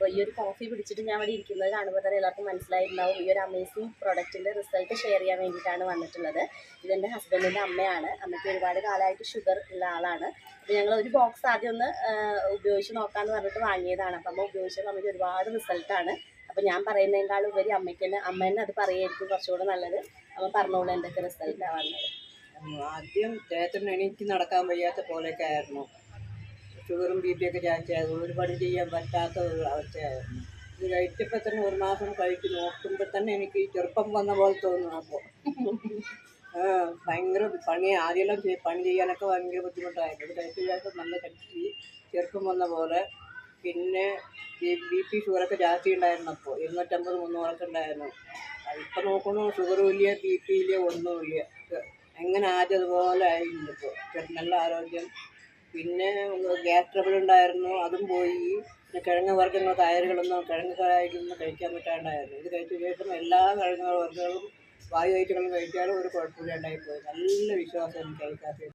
അപ്പോൾ ഈ ഒരു കോഫി പിടിച്ചിട്ട് ഞാൻ ഇവിടെ ഇരിക്കുന്നത് കാണുമ്പോൾ തന്നെ എല്ലാവർക്കും മനസ്സിലായിട്ടുണ്ടാവും ഈ ഒരു അമേസിങ് പ്രൊഡക്റ്റിൻ്റെ റിസൾട്ട് ഷെയർ ചെയ്യാൻ വേണ്ടിയിട്ടാണ് വന്നിട്ടുള്ളത്. ഇതെൻ്റെ ഹസ്ബൻഡിൻ്റെ അമ്മയാണ്. അമ്മയ്ക്ക് ഒരുപാട് കാലമായിട്ട് ഷുഗർ ഉള്ള ആളാണ്. അപ്പോൾ ഞങ്ങൾ ഒരു ബോക്സ് ആദ്യം ഒന്ന് ഉപയോഗിച്ച് നോക്കാമെന്ന് പറഞ്ഞിട്ട് വാങ്ങിയതാണ്. അപ്പം അമ്മ ഉപയോഗിച്ചപ്പോൾ അമ്മയ്ക്ക് ഒരുപാട് റിസൾട്ടാണ്. അപ്പോൾ ഞാൻ പറയുന്നതിനേക്കാളും ഉപരി അമ്മ തന്നെ അത് പറയുമായിരിക്കും കുറച്ചുകൂടെ നല്ലത്. അമ്മ പറഞ്ഞോളൂ എന്തൊക്കെ റിസൾട്ടാണ് വന്നത്. ആദ്യം ചേട്ടന് എണീറ്റ് നടക്കാൻ വയ്യാത്ത പോലെയൊക്കെ ആയിരുന്നു. ഷുഗറും ബി പി ഒക്കെ ചാച്ചായിരുന്നു. ഒരു പണി ചെയ്യാൻ പറ്റാത്ത ഒരു അവസ്ഥയായിരുന്നു. ഇത് കഴിച്ചപ്പോൾ തന്നെ ഒരു മാസം കഴിച്ച് നോക്കുമ്പോൾ തന്നെ എനിക്ക് ചെറുപ്പം വന്ന പോലെ തോന്നുന്നു. അപ്പോൾ ഭയങ്കര പണി ആദ്യമെല്ലാം പണി ചെയ്യാനൊക്കെ ഭയങ്കര ബുദ്ധിമുട്ടായിരുന്നു. ഇത് കഴിച്ച ശേഷം നല്ല ശക്തി ചെറുപ്പം വന്ന പോലെ. പിന്നെ ബി പി ഷുഗറൊക്കെ ജാസ്തി ഉണ്ടായിരുന്നപ്പോൾ 250 300 ഉണ്ടായിരുന്നു. ഇപ്പം നോക്കണോ ഷുഗറും ഇല്ല, ബി പി ഇല്ല, ഒന്നുമില്ല. എങ്ങനെ ആദ്യം അതുപോലെ ആയിരുന്നു. ഇപ്പോൾ നല്ല ആരോഗ്യം. പിന്നെ ഗ്യാസ് ട്രബിൾ ഉണ്ടായിരുന്നു, അതും പോയി. പിന്നെ കിഴങ്ങ് വർഗ്ഗങ്ങൾ കായലുകളൊന്നും കിഴങ്ങ് കായലൊന്നും കഴിക്കാൻ പറ്റാണ്ടായിരുന്നു. ഇത് കഴിച്ച ശേഷം എല്ലാ കിഴങ്ങ് വർഗ്ഗങ്ങളും വായു ഐറ്റങ്ങളും കഴിച്ചാലും ഒരു കുഴപ്പമില്ലാണ്ടായിപ്പോയി. നല്ല വിശ്വാസം എനിക്ക് കഴിക്കാത്ത